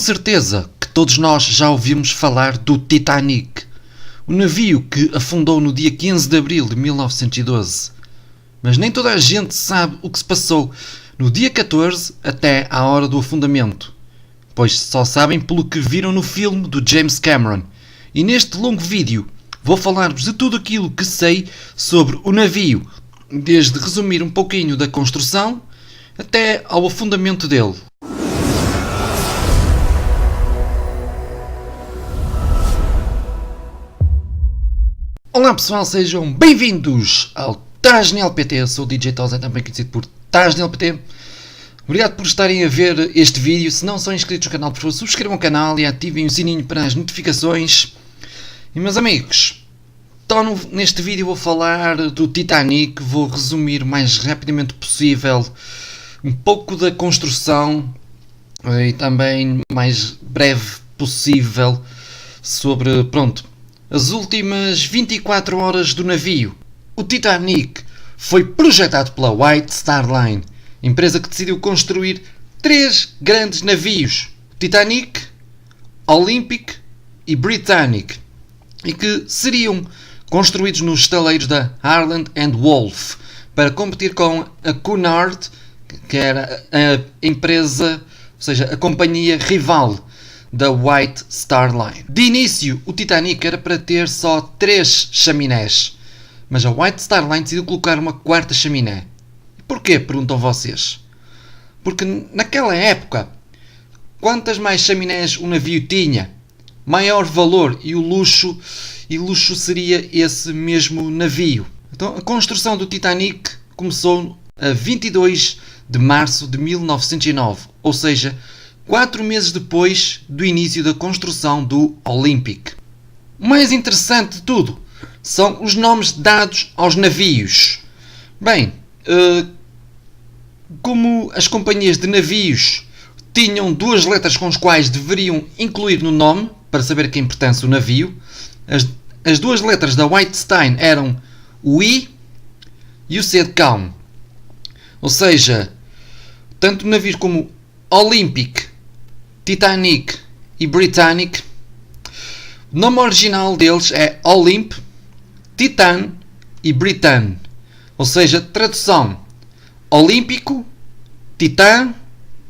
certeza que todos nós já ouvimos falar do Titanic, o navio que afundou no dia 15 de abril de 1912. Mas nem toda a gente sabe o que se passou no dia 14 até à hora do afundamento, pois só sabem pelo que viram no filme do James Cameron. E neste longo vídeo vou falar-vos de tudo aquilo que sei sobre o navio, desde resumir um pouquinho da construção até ao afundamento dele. Olá pessoal, sejam bem-vindos ao Tasnel PT. Eu sou o DJ Tosa, também conhecido por Tasnel PT. Obrigado por estarem a ver este vídeo. Se não são inscritos no canal, por favor, subscrevam o canal e ativem o sininho para as notificações. E meus amigos, então neste vídeo vou falar do Titanic. Vou resumir o mais rapidamente possível um pouco da construção e também mais breve possível sobre, as últimas 24 horas do navio. O Titanic foi projetado pela White Star Line, empresa que decidiu construir 3 grandes navios: Titanic, Olympic e Britannic, e que seriam construídos nos estaleiros da Harland and Wolff para competir com a Cunard, que era a empresa, ou seja, a companhia rival da White Star Line. De início, o Titanic era para ter só 3 chaminés, mas a White Star Line decidiu colocar uma 4ª chaminé. E porquê? Perguntam vocês. Porque naquela época, quantas mais chaminés o navio tinha, maior valor e luxo seria esse mesmo navio. Então, a construção do Titanic começou a 22 de março de 1909, ou seja, 4 meses depois do início da construção do Olympic. O mais interessante de tudo são os nomes dados aos navios. Bem, como as companhias de navios tinham 2 letras com as quais deveriam incluir no nome, para saber a quem pertence o navio, as 2 letras da White Stein eram o I e o C de cão. Ou seja, tanto navios como Olympic, Titanic e Britannic, o nome original deles é Olymp, Titan e Britann. Ou seja, tradução: Olímpico, Titã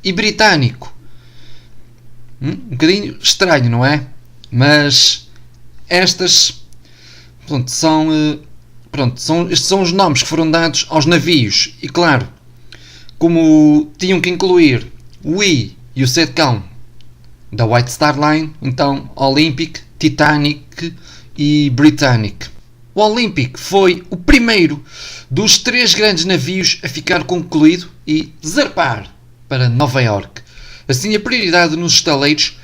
e Britânico. Um bocadinho estranho, não é? Mas estas estes são os nomes que foram dados aos navios. E claro, como tinham que incluir o I e o C de cão da White Star Line, então Olympic, Titanic e Britannic. O Olympic foi o primeiro dos 3 grandes navios a ficar concluído e zarpar para Nova York. Assim, a prioridade nos estaleiros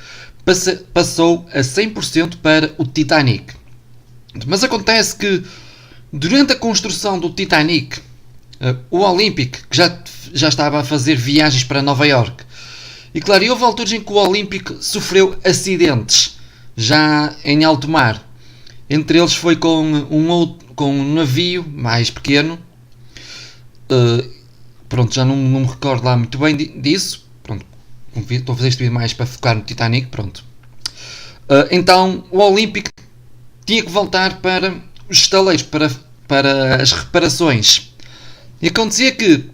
passou a 100% para o Titanic. Mas acontece que durante a construção do Titanic, o Olympic, que já estava a fazer viagens para Nova York, e claro, houve alturas em que o Olympic sofreu acidentes já em alto mar. Entre eles foi com um navio mais pequeno. Já não me recordo lá muito bem disso. Estou a fazer este vídeo mais para focar no Titanic. Então o Olympic tinha que voltar para os estaleiros para as reparações. E acontecia que,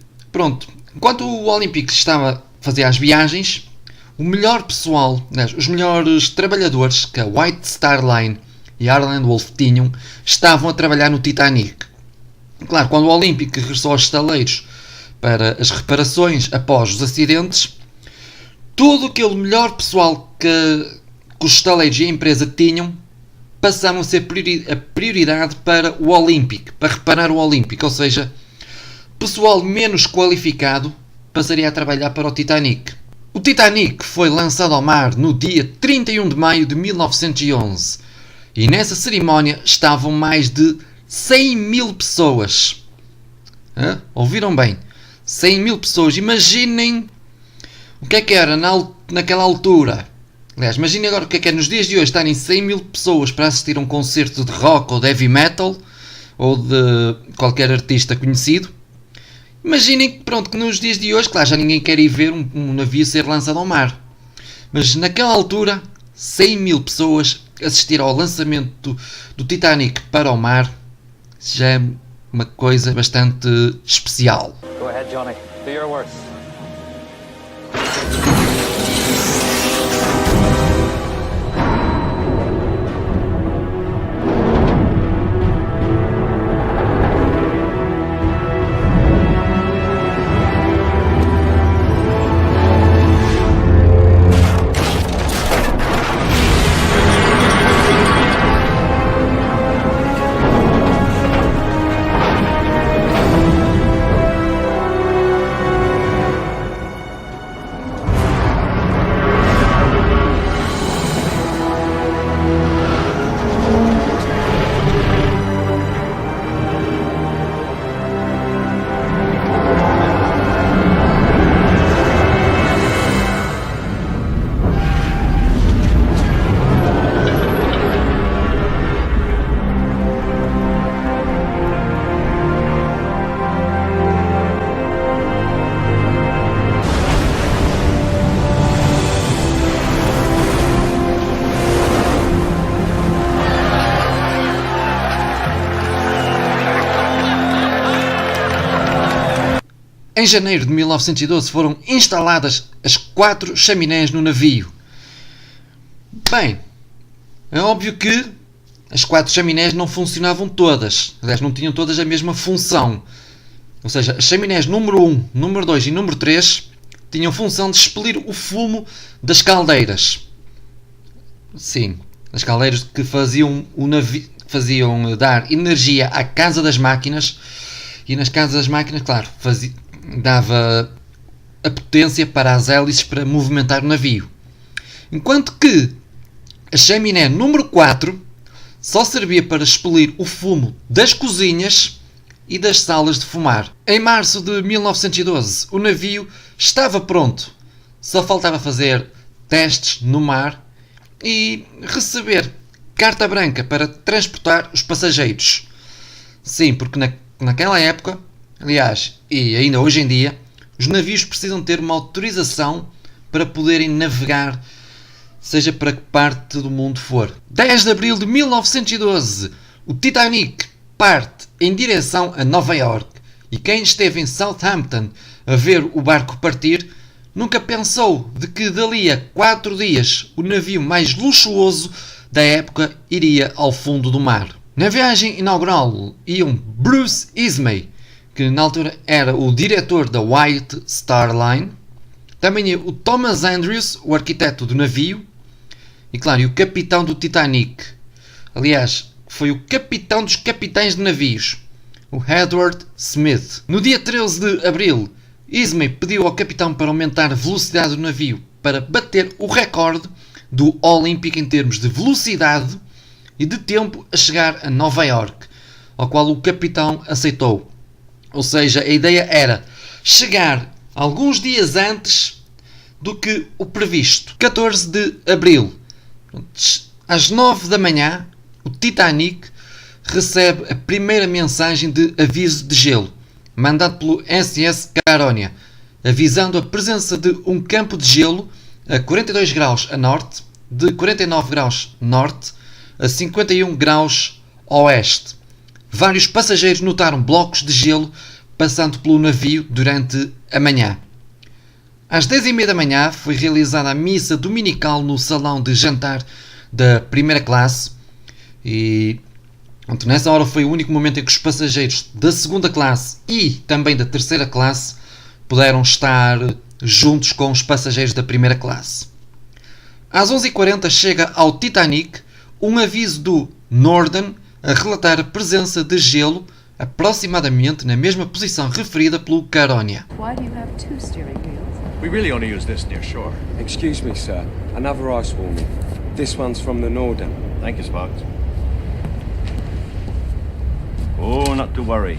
enquanto o Olympic estava a fazer as viagens, o melhor pessoal, os melhores trabalhadores que a White Star Line e a Harland Wolff tinham, estavam a trabalhar no Titanic. Claro, quando o Olympic regressou aos estaleiros para as reparações após os acidentes, todo aquele melhor pessoal que os estaleiros e a empresa tinham passaram a ser a prioridade para o Olympic, para reparar o Olympic, ou seja, pessoal menos qualificado passaria a trabalhar para o Titanic. O Titanic foi lançado ao mar no dia 31 de maio de 1911 e nessa cerimónia estavam mais de 100 mil pessoas. Ouviram bem? 100 mil pessoas. Imaginem o que é que era naquela altura. Aliás, imaginem agora o que é nos dias de hoje estarem 100 mil pessoas para assistir a um concerto de rock ou de heavy metal ou de qualquer artista conhecido. Imaginem que nos dias de hoje, claro, já ninguém quer ir ver um navio ser lançado ao mar. Mas naquela altura, 100 mil pessoas assistiram ao lançamento do Titanic para o mar. Isso já é uma coisa bastante especial. Go ahead, Johnny. Do your worst. Em janeiro de 1912 foram instaladas as 4 chaminés no navio. Bem, é óbvio que as 4 chaminés não funcionavam todas. Aliás, não tinham todas a mesma função. Ou seja, as chaminés número 1, número 2 e número 3 tinham função de expelir o fumo das caldeiras. Sim, as caldeiras que faziam dar energia à casa das máquinas. E nas casas das máquinas, claro, dava a potência para as hélices para movimentar o navio. Enquanto que a chaminé número 4 só servia para expelir o fumo das cozinhas e das salas de fumar. Em março de 1912, o navio estava pronto. Só faltava fazer testes no mar e receber carta branca para transportar os passageiros. Sim, porque naquela época, aliás, e ainda hoje em dia, os navios precisam ter uma autorização para poderem navegar, seja para que parte do mundo for. 10 de abril de 1912, o Titanic parte em direção a Nova York e quem esteve em Southampton a ver o barco partir nunca pensou de que dali a 4 dias o navio mais luxuoso da época iria ao fundo do mar. Na viagem inaugural iam Bruce Ismay, que na altura era o diretor da White Star Line, também o Thomas Andrews, o arquiteto do navio, e claro, e o capitão do Titanic. Aliás, foi o capitão dos capitães de navios, o Edward Smith. No dia 13 de abril, Ismay pediu ao capitão para aumentar a velocidade do navio para bater o recorde do Olímpico em termos de velocidade e de tempo a chegar a Nova York, ao qual o capitão aceitou. Ou seja, a ideia era chegar alguns dias antes do que o previsto. 14 de abril, às 9 da manhã, o Titanic recebe a primeira mensagem de aviso de gelo, mandado pelo SS Caronia, avisando a presença de um campo de gelo a 42 graus a norte, de 49 graus norte a 51 graus oeste. Vários passageiros notaram blocos de gelo passando pelo navio durante a manhã. Às 10h30 da manhã foi realizada a missa dominical no salão de jantar da primeira classe e nessa hora foi o único momento em que os passageiros da segunda classe e também da terceira classe puderam estar juntos com os passageiros da primeira classe. Às 11h40 chega ao Titanic um aviso do Northern a relatar a presença de gelo aproximadamente na mesma posição referida pelo Caronia. Why do you have 2 steering wheels? We really only use this near shore. Excuse me, sir. Another ice warning. This one's from the Norden. Thank you, Sparks. Oh, not to worry.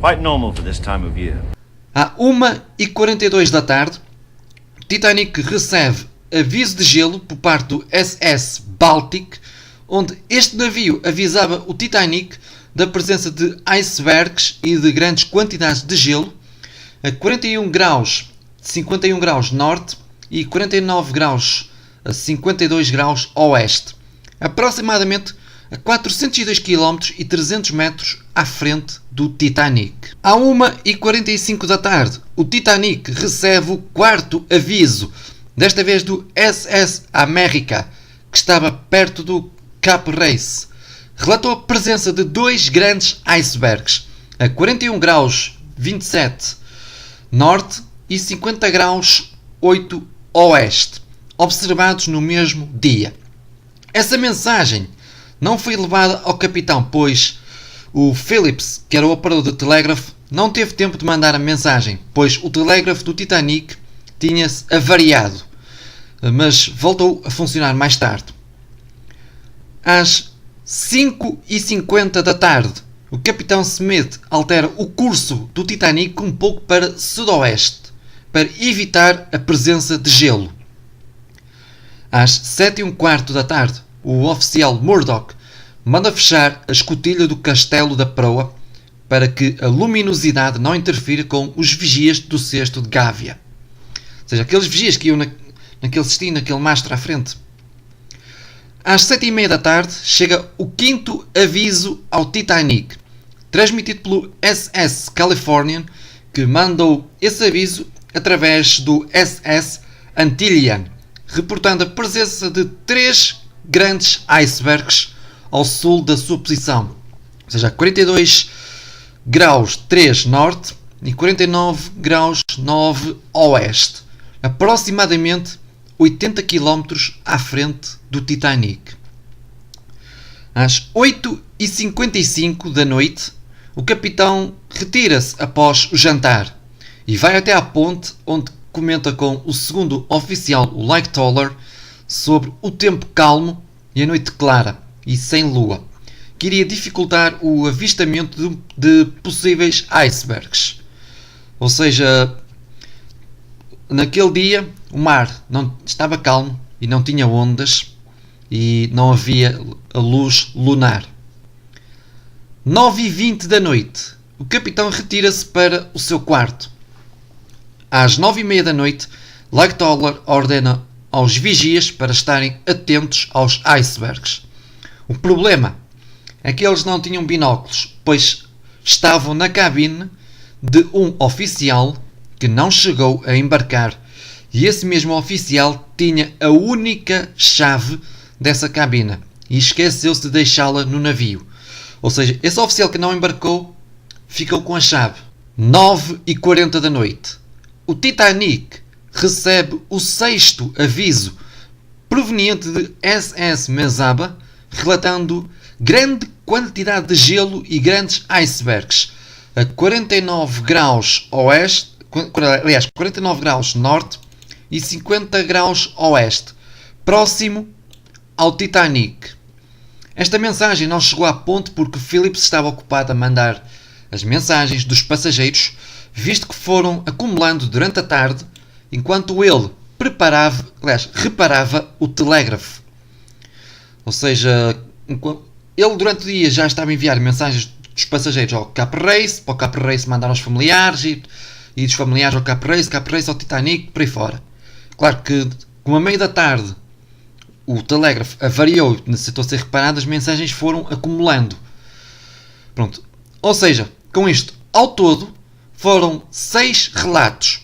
Quite normal for this time of year. À 1h42 da tarde, o Titanic recebe aviso de gelo por parte do SS Baltic, onde este navio avisava o Titanic da presença de icebergs e de grandes quantidades de gelo a 41 graus, 51 graus norte e 49 graus a 52 graus oeste, aproximadamente a 402 km e 300 metros à frente do Titanic. À 1h45 da tarde, o Titanic recebe o quarto aviso, desta vez do SS America, que estava perto do Cape Race. Relatou a presença de dois grandes icebergs, a 41 graus 27 norte e 50 graus 8 oeste, observados no mesmo dia. Essa mensagem não foi levada ao capitão, pois o Phillips, que era o operador de telégrafo, não teve tempo de mandar a mensagem, pois o telégrafo do Titanic tinha-se avariado, mas voltou a funcionar mais tarde. Às 5h50 da tarde, o capitão Smith altera o curso do Titanic um pouco para sudoeste, para evitar a presença de gelo. Às 7h15 da tarde, o oficial Murdoch manda fechar a escotilha do castelo da proa para que a luminosidade não interfira com os vigias do cesto de Gávea. Ou seja, aqueles vigias que iam naquele cestinho, naquele mastro à frente. Às 7h30 da tarde, chega o quinto aviso ao Titanic, transmitido pelo SS Californian, que mandou esse aviso através do SS Antillean, reportando a presença de 3 grandes icebergs ao sul da sua posição, ou seja, 42 graus 3 norte e 49 graus 9 oeste, aproximadamente 80 km à frente do Titanic. Às 8h55 da noite, o capitão retira-se após o jantar e vai até à ponte, onde comenta com o segundo oficial, o Lightoller, sobre o tempo calmo e a noite clara e sem lua, que iria dificultar o avistamento de possíveis icebergs. Ou seja, naquele dia o mar não estava calmo e não tinha ondas e não havia a luz lunar. 9h20 da noite, o capitão retira-se para o seu quarto. Às 9h30 da noite, Lightoller ordena aos vigias para estarem atentos aos icebergs. O problema é que eles não tinham binóculos, pois estavam na cabine de um oficial que não chegou a embarcar, e esse mesmo oficial tinha a única chave dessa cabina e esqueceu-se de deixá-la no navio. Ou seja, esse oficial que não embarcou ficou com a chave. 9h40 da noite. O Titanic recebe o sexto aviso proveniente de SS Mesaba, relatando grande quantidade de gelo e grandes icebergs a 49 graus oeste, aliás, 49 graus norte e 50 graus oeste, próximo ao Titanic. Esta mensagem não chegou à ponte porque Phillips estava ocupado a mandar as mensagens dos passageiros, visto que foram acumulando durante a tarde, enquanto ele reparava o telégrafo. Ou seja, ele durante o dia já estava a enviar mensagens dos passageiros ao Cape Race, para o Cape Race mandar aos familiares e dos familiares ao Cape Race ao Titanic, por aí fora. Claro que, como a meio da tarde o telégrafo avariou e necessitou ser reparado, as mensagens foram acumulando. Pronto. Ou seja, com isto, ao todo, foram 6 relatos.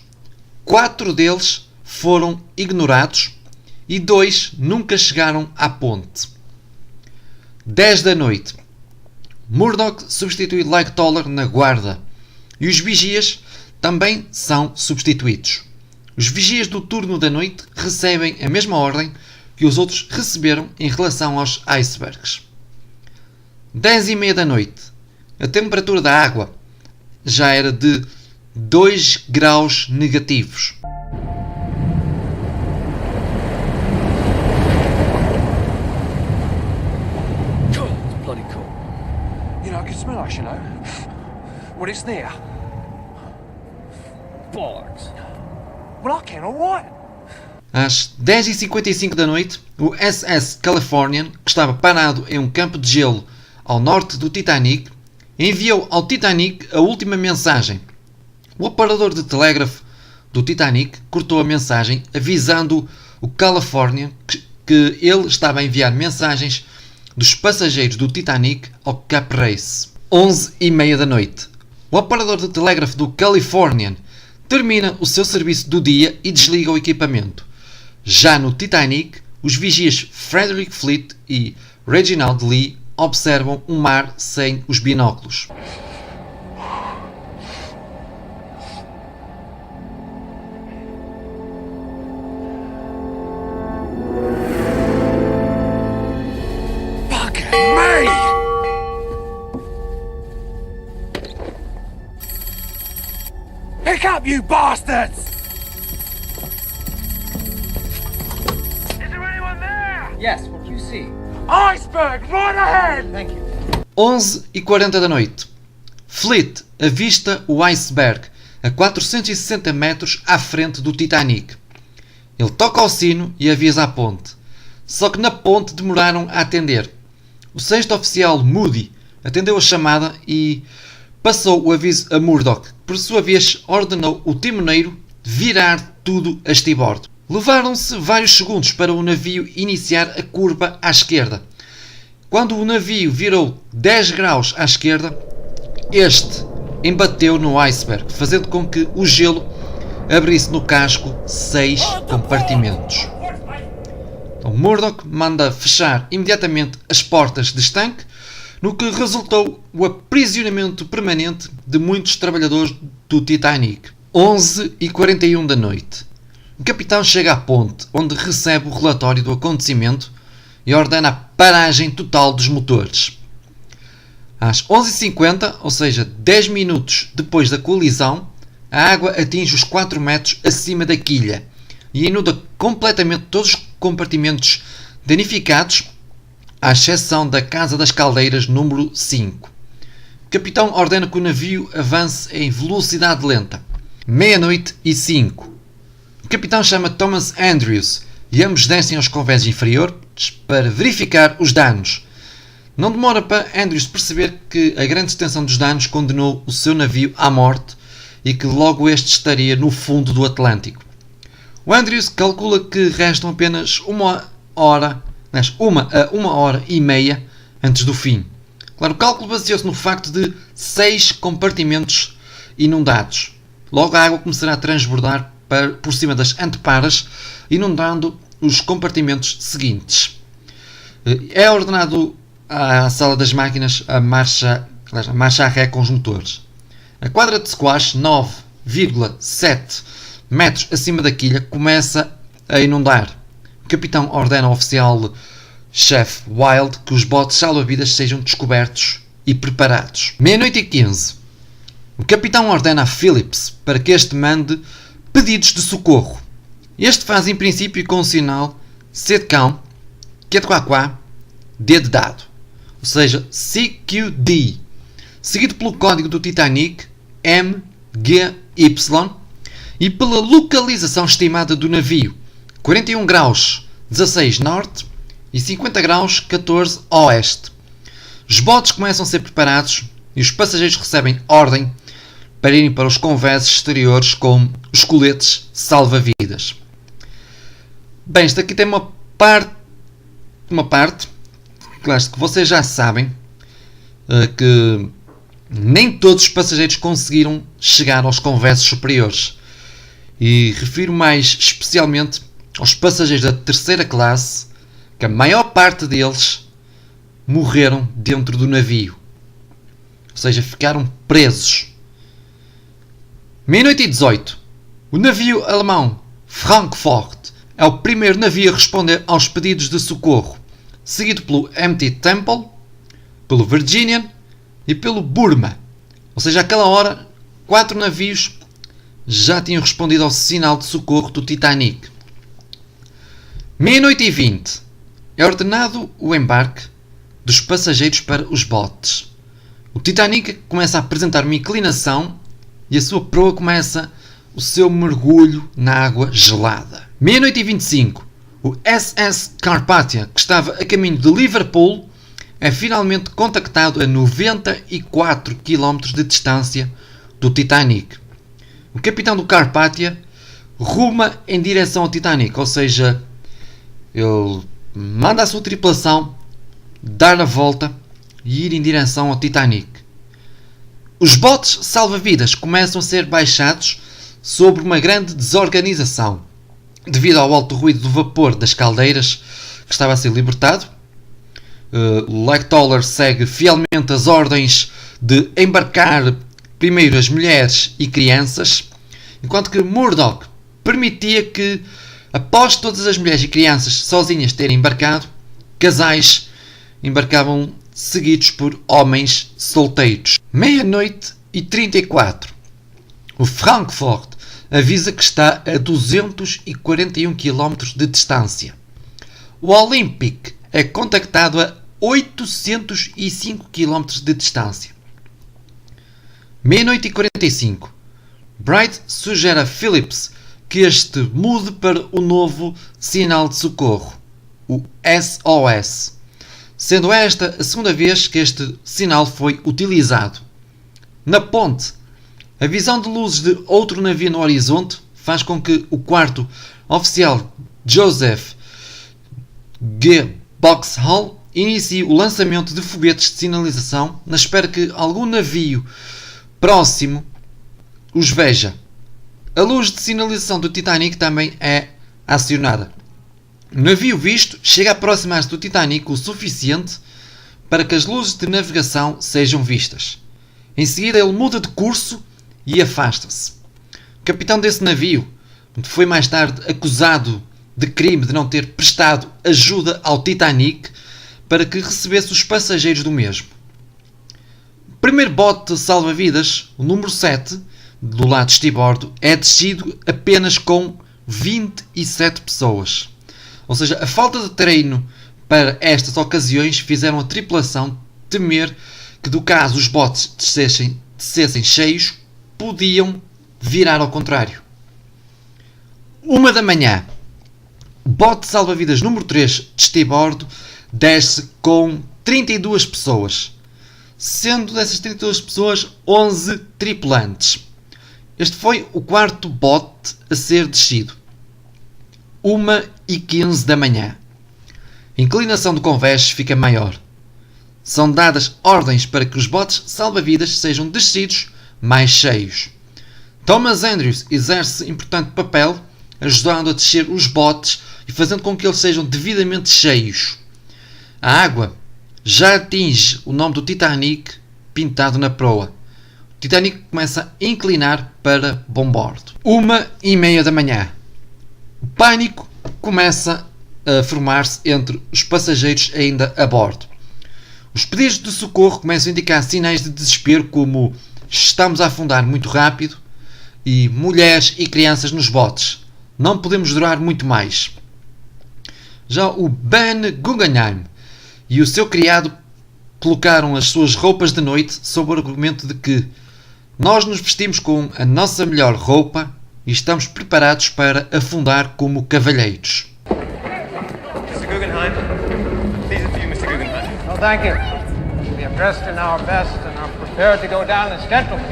4 deles foram ignorados e 2 nunca chegaram à ponte. 10 da noite. Murdoch substitui Lightoller na guarda e os vigias também são substituídos. Os vigias do turno da noite recebem a mesma ordem que os outros receberam em relação aos icebergs. 10h30 da noite. A temperatura da água já era de 2 graus negativos. God, it's bloody cool. You know, I can smell us, you know. When it's near. Bollocks. Well, I can, alright. Às 10h55 da noite, o SS Californian, que estava parado em um campo de gelo ao norte do Titanic, enviou ao Titanic a última mensagem. O operador de telégrafo do Titanic cortou a mensagem avisando o Californian que ele estava a enviar mensagens dos passageiros do Titanic ao Cap Race. 11h30 da noite. O operador de telégrafo do Californian termina o seu serviço do dia e desliga o equipamento. Já no Titanic, os vigias Frederick Fleet e Reginald Lee observam o mar sem os binóculos. Fucking me! Pick up, you bastards! Is there anyone there? Yes, what do you see? Iceberg, right ahead! Thank you. 11h40 da noite. Fleet avista o iceberg a 460 metros à frente do Titanic. Ele toca ao sino e avisa a ponte. Só que na ponte demoraram a atender. O 6º oficial Moody atendeu a chamada e passou o aviso a Murdoch, que por sua vez ordenou o timoneiro virar tudo a estribordo. Levaram-se vários segundos para o navio iniciar a curva à esquerda. Quando o navio virou 10 graus à esquerda, este embateu no iceberg, fazendo com que o gelo abrisse no casco 6 compartimentos. Então, Murdoch manda fechar imediatamente as portas de estanque, no que resultou o aprisionamento permanente de muitos trabalhadores do Titanic. 11h41 da noite. O capitão chega à ponte, onde recebe o relatório do acontecimento e ordena a paragem total dos motores. Às 11h50, ou seja, 10 minutos depois da colisão, a água atinge os 4 metros acima da quilha e inunda completamente todos os compartimentos danificados, à exceção da Casa das Caldeiras número 5. O capitão ordena que o navio avance em velocidade lenta. 00:05. O capitão chama Thomas Andrews e ambos descem aos convés inferiores para verificar os danos. Não demora para Andrews perceber que a grande extensão dos danos condenou o seu navio à morte e que logo este estaria no fundo do Atlântico. O Andrews calcula que restam apenas uma hora e meia antes do fim. Claro, o cálculo baseou-se no facto de 6 compartimentos inundados. Logo a água começará a transbordar por cima das anteparas, inundando os compartimentos seguintes. É ordenado à sala das máquinas a marcha a ré com os motores. A quadra de squash, 9,7 metros acima da quilha, começa a inundar. O capitão ordena ao oficial-chefe Wild que os botes salva-vidas sejam descobertos e preparados. 00:15. O capitão ordena a Phillips para que este mande pedidos de socorro. Este faz em princípio com o sinal C de cão, Q de quaquá, D de dado, ou seja, CQD, seguido pelo código do Titanic MGY e pela localização estimada do navio, 41 graus 16 norte e 50 graus 14 oeste. Os botes começam a ser preparados e os passageiros recebem ordem para irem para os convés exteriores com os coletes salva-vidas. Bem, isto aqui tem uma parte claro, que vocês já sabem que nem todos os passageiros conseguiram chegar aos convés superiores. E refiro mais especialmente aos passageiros da terceira classe, que a maior parte deles morreram dentro do navio. Ou seja, ficaram presos. 00:18. O navio alemão Frankfurt é o primeiro navio a responder aos pedidos de socorro, seguido pelo MT Temple, pelo Virginian e pelo Burma. Ou seja, àquela hora, 4 navios já tinham respondido ao sinal de socorro do Titanic. 00:20. É ordenado o embarque dos passageiros para os botes. O Titanic começa a apresentar uma inclinação e a sua proa começa o seu mergulho na água gelada. 00:25. O SS Carpathia, que estava a caminho de Liverpool, é finalmente contactado a 94 km de distância do Titanic. O capitão do Carpathia ruma em direção ao Titanic, ou seja, ele manda a sua tripulação dar a volta e ir em direção ao Titanic. Os botes salva-vidas começam a ser baixados sobre uma grande desorganização, devido ao alto ruído do vapor das caldeiras que estava a ser libertado. Lightoller segue fielmente as ordens de embarcar primeiro as mulheres e crianças, enquanto que Murdoch permitia que, após todas as mulheres e crianças sozinhas terem embarcado, casais embarcavam seguidos por homens solteiros. 00:34. O Frankfurt avisa que está a 241 km de distância. O Olympic é contactado a 805 km de distância. 00:45. Bright sugere a Phillips que este mude para o novo sinal de socorro, o SOS, sendo esta a segunda vez que este sinal foi utilizado. Na ponte, a visão de luzes de outro navio no horizonte faz com que o quarto oficial Joseph G. Boxhall inicie o lançamento de foguetes de sinalização na espera que algum navio próximo os veja. A luz de sinalização do Titanic também é acionada. O navio visto chega a aproximar-se do Titanic o suficiente para que as luzes de navegação sejam vistas. Em seguida ele muda de curso e afasta-se. O capitão desse navio foi mais tarde acusado de crime de não ter prestado ajuda ao Titanic para que recebesse os passageiros do mesmo. O primeiro bote salva-vidas, o número 7, do lado estibordo, é descido apenas com 27 pessoas. Ou seja, a falta de treino para estas ocasiões fizeram a tripulação temer que, do caso os botes descessem cheios, podiam virar ao contrário. 1:00. O bote salva-vidas número 3 de estibordo desce com 32 pessoas, sendo dessas 32 pessoas 11 tripulantes. Este foi o quarto bote a ser descido. 1:15. A inclinação do convés fica maior. São dadas ordens para que os botes salva-vidas sejam descidos mais cheios. Thomas Andrews exerce importante papel, ajudando a descer os botes e fazendo com que eles sejam devidamente cheios. A água já atinge o nome do Titanic pintado na proa. O Titanic começa a inclinar para bombordo. 1:30. O pânico começa a formar-se entre os passageiros ainda a bordo. Os pedidos de socorro começam a indicar sinais de desespero como estamos a afundar muito rápido e mulheres e crianças nos botes. Não podemos durar muito mais. Já o Ben Guggenheim e o seu criado colocaram as suas roupas de noite sob o argumento de que nós nos vestimos com a nossa melhor roupa e estamos preparados para afundar como cavalheiros. Mr. Guggenheim, please a few, Mr. Guggenheim. No, thank you. We are dressed in our best and are prepared to go down as gentlemen.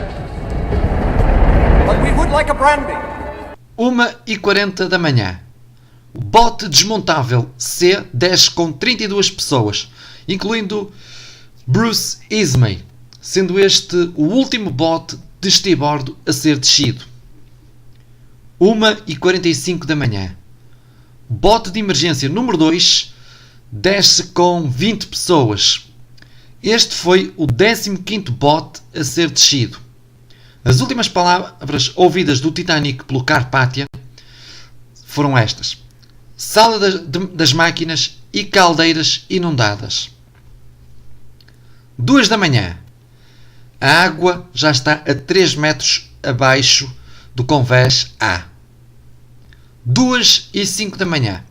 But we would like a brandy. 1:40. O bote desmontável C desce com 32 pessoas, incluindo Bruce Ismay, sendo este o último bote de estibordo a ser descido. 1:45. O bote de emergência número 2 desce com 20 pessoas. Este foi o 15º bote a ser descido. As últimas palavras ouvidas do Titanic pelo Carpathia foram estas: sala das máquinas e caldeiras inundadas. 2:00. A água já está a 3 metros abaixo do convés A. 2:05.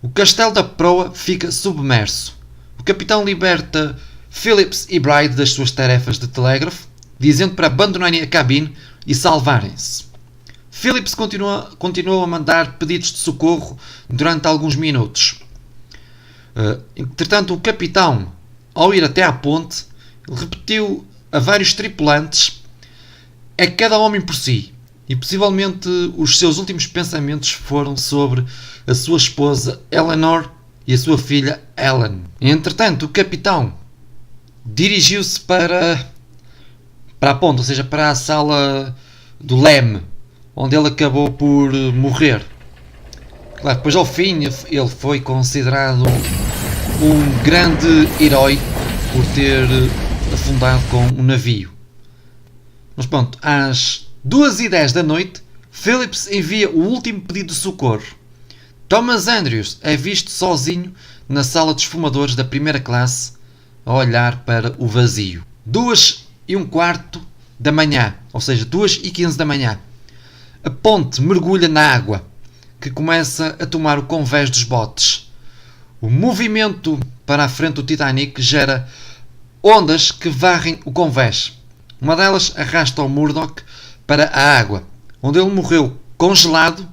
O castelo da proa fica submerso. O capitão liberta Phillips e Bride das suas tarefas de telégrafo, dizendo para abandonarem a cabine e salvarem-se. Phillips continuou a mandar pedidos de socorro durante alguns minutos. Entretanto, o capitão, ao ir até à ponte, repetiu a vários tripulantes: é cada homem por si. e possivelmente os seus últimos pensamentos foram sobre a sua esposa Eleanor e a sua filha Ellen. Entretanto, o capitão dirigiu-se para a ponte, ou seja, para a sala do leme, onde ele acabou por morrer. Claro, depois ao fim ele foi considerado um grande herói por ter afundado com um navio. Mas pronto, às 2h10 da noite, Phillips envia o último pedido de socorro. Thomas Andrews é visto sozinho na sala dos fumadores da primeira classe, a olhar para o vazio. 2h15 da manhã, ou seja, 2h15 da manhã. A ponte mergulha na água, que começa a tomar o convés dos botes. O movimento para a frente do Titanic gera ondas que varrem o convés. Uma delas arrasta o Murdoch para a água, onde ele morreu congelado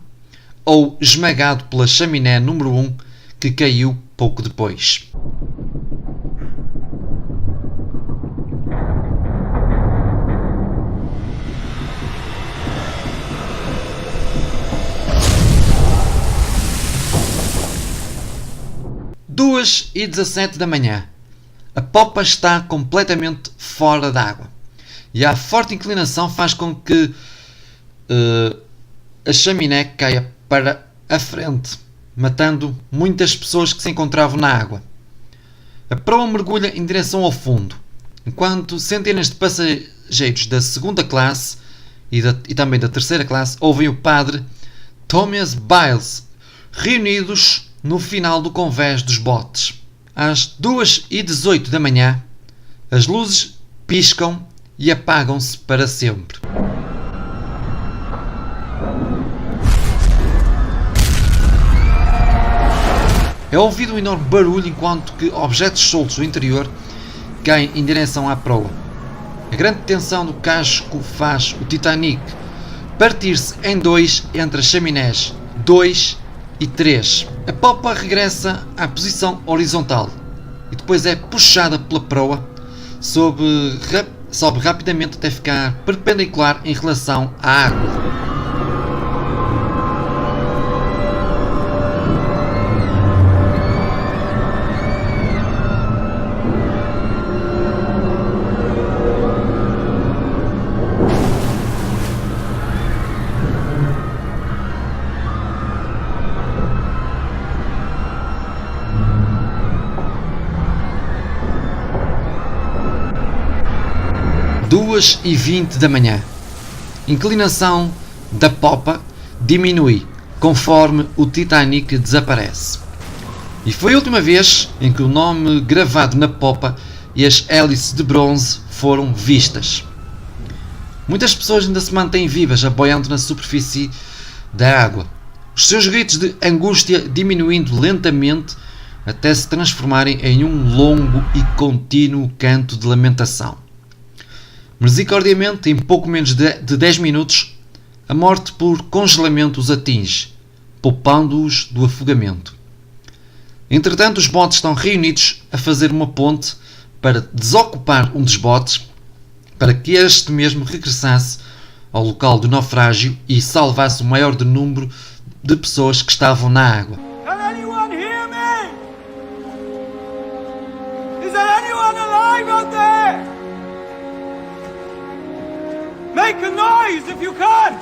ou esmagado pela chaminé número 1, que caiu pouco depois. Duas e 17 da manhã. A popa está completamente fora d'água e a forte inclinação faz com que a chaminé caia para a frente, matando muitas pessoas que se encontravam na água. A proa mergulha em direção ao fundo, enquanto centenas de passageiros da segunda classe e também da terceira classe ouvem o padre Thomas Biles reunidos no final do convés dos botes. Às 2h18 da manhã, as luzes piscam e apagam-se para sempre. É ouvido um enorme barulho enquanto que objetos soltos do interior caem em direção à proa. A grande tensão do casco faz o Titanic partir-se em dois entre as chaminés 2 e 3. A popa regressa à posição horizontal e depois é puxada pela proa, sobe rapidamente até ficar perpendicular em relação à água. Duas e 20 da manhã. Inclinação da popa diminui conforme o Titanic desaparece. E foi a última vez em que o nome gravado na popa e as hélices de bronze foram vistas. Muitas pessoas ainda se mantêm vivas boiando na superfície da água, os seus gritos de angústia diminuindo lentamente até se transformarem em um longo e contínuo canto de lamentação. Misericordiamente, em pouco menos de 10 minutos, a morte por congelamento os atinge, poupando-os do afogamento. Entretanto, os botes estão reunidos a fazer uma ponte para desocupar um dos botes, para que este mesmo regressasse ao local do naufrágio e salvasse o maior número de pessoas que estavam na água. Can anyone hear me? Is there anyone alive out there? Make a noise if you can!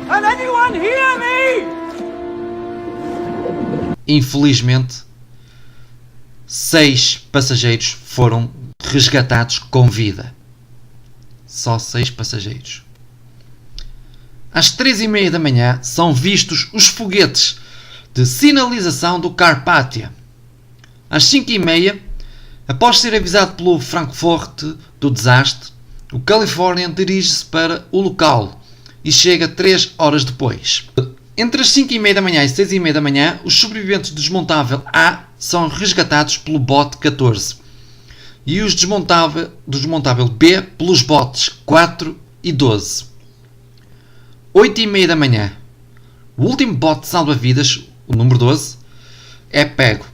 Can anyone hear me? Infelizmente, 6 passageiros foram resgatados com vida. Só 6 passageiros. Às 3h30 da manhã são vistos os foguetes de sinalização do Carpathia. Às 5h30, após ser avisado pelo Frankfurt do desastre, o Californian dirige-se para o local e chega 3 horas depois. Entre as 5h30 da manhã e 6h30 da manhã, os sobreviventes do desmontável A são resgatados pelo bote 14 e os do desmontável B pelos botes 4 e 12. 8h30 da manhã. O último bote de salva-vidas, o número 12, é pego.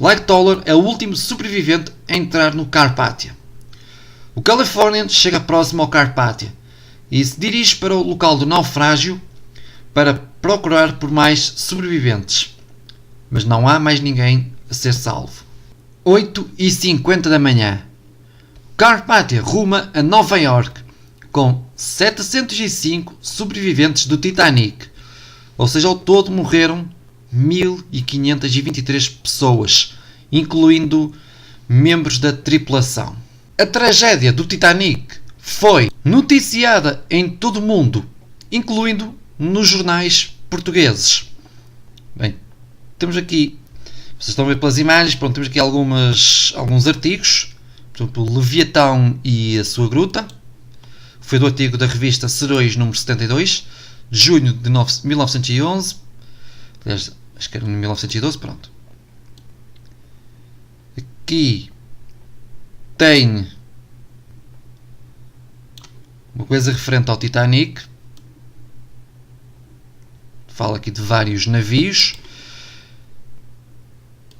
Lightoller é o último sobrevivente a entrar no Carpathia. O Californian chega próximo ao Carpathia e se dirige para o local do naufrágio para procurar por mais sobreviventes. Mas não há mais ninguém a ser salvo. 8h50 da manhã. O Carpathia ruma a Nova York com 705 sobreviventes do Titanic. Ou seja, ao todo morreram 1523 pessoas, incluindo membros da tripulação. A tragédia do Titanic foi noticiada em todo o mundo, incluindo nos jornais portugueses. Bem, temos aqui, vocês estão a ver pelas imagens, pronto, temos aqui alguns artigos. Por exemplo, o Leviatão e a sua gruta. Foi do artigo da revista Serões número 72, de junho de 1911. Aliás, acho que era em 1912, pronto. Aqui tem uma coisa referente ao Titanic. Fala aqui de vários navios.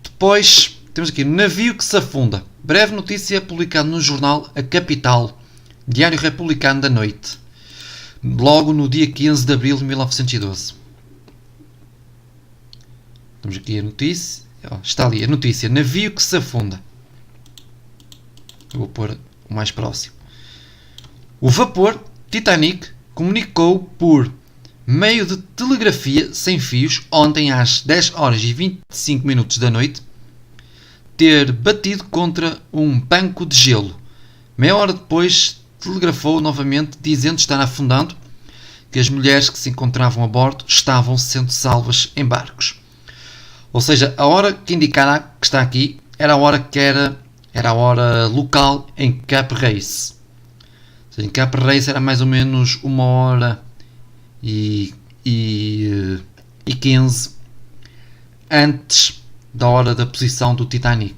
Depois temos aqui navio que se afunda. Breve notícia publicada no jornal A Capital, Diário Republicano da Noite, logo no dia 15 de abril de 1912. Temos aqui a notícia. Está ali a notícia. Navio que se afunda. Eu vou pôr o mais próximo. O vapor Titanic comunicou por meio de telegrafia sem fios ontem às 10 horas e 25 minutos da noite ter batido contra um banco de gelo. Meia hora depois telegrafou novamente dizendo estar afundando, que as mulheres que se encontravam a bordo estavam sendo salvas em barcos. Ou seja, a hora que indicará que está aqui era a hora que era a hora local em Cape Race. Ou seja, em Cape Race era mais ou menos 1h e 15 antes da hora da posição do Titanic.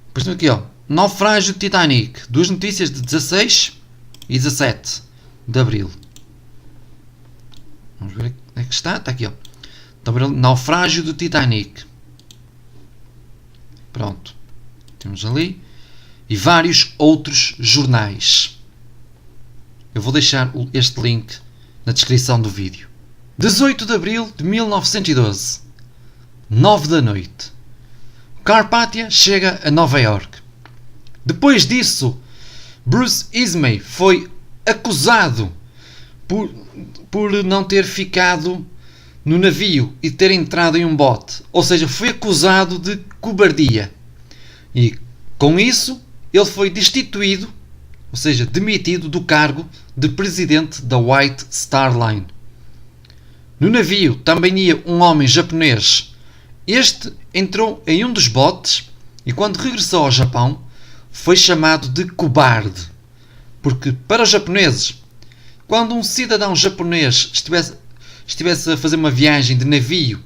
Depois aqui, naufrágio do Titanic. Duas notícias de 16 e 17 de abril. Vamos ver onde é que está. Está aqui, naufrágio do Titanic. Pronto. Temos ali. E vários outros jornais. Eu vou deixar este link na descrição do vídeo. 18 de abril de 1912. 9 da noite. Carpathia chega a Nova York. Depois disso, Bruce Ismay foi acusado por não ter ficado no navio e ter entrado em um bote. Ou seja, foi acusado de cobardia. E com isso, ele foi destituído, ou seja, demitido do cargo de presidente da White Star Line. No navio também ia um homem japonês. Este entrou em um dos botes e quando regressou ao Japão foi chamado de cobarde. Porque para os japoneses, quando um cidadão japonês estivesse a fazer uma viagem de navio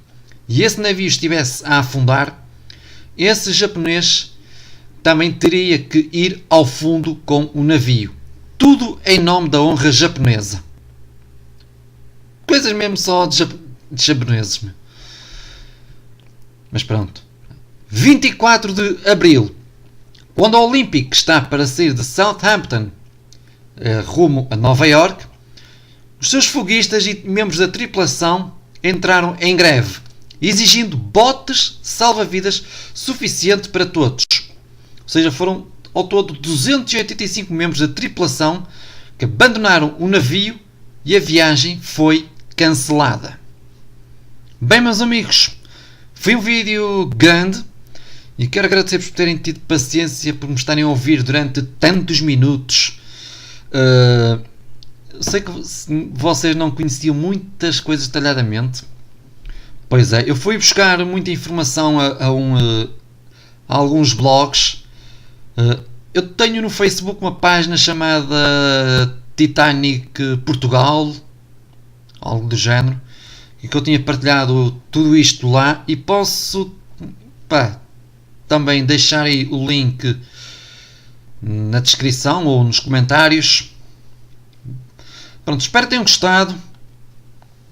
e esse navio estivesse a afundar, esse japonês também teria que ir ao fundo com o navio. Tudo em nome da honra japonesa. Coisas mesmo só de japoneses. Mas pronto. 24 de abril. Quando o Olympic está para sair de Southampton rumo a Nova York, os seus foguistas e membros da tripulação entraram em greve, exigindo botes salva-vidas suficiente para todos. Ou seja, foram ao todo 285 membros da tripulação que abandonaram o navio e a viagem foi cancelada. Bem, meus amigos, foi um vídeo grande e quero agradecer por terem tido paciência, por me estarem a ouvir durante tantos minutos. Sei que vocês não conheciam muitas coisas detalhadamente. Pois é, eu fui buscar muita informação a alguns blogs. Eu tenho no Facebook uma página chamada Titanic Portugal, algo do género, e que eu tinha partilhado tudo isto lá, e posso também deixar aí o link na descrição ou nos comentários Pronto, espero que tenham gostado.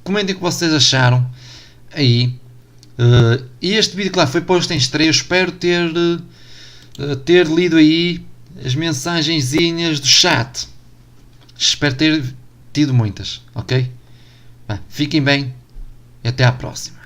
Comentem o que vocês acharam aí. E este vídeo, claro, foi posto em estreia. Eu espero ter lido aí as mensagenzinhas do chat. Espero ter tido muitas, ok? Fiquem bem e até à próxima.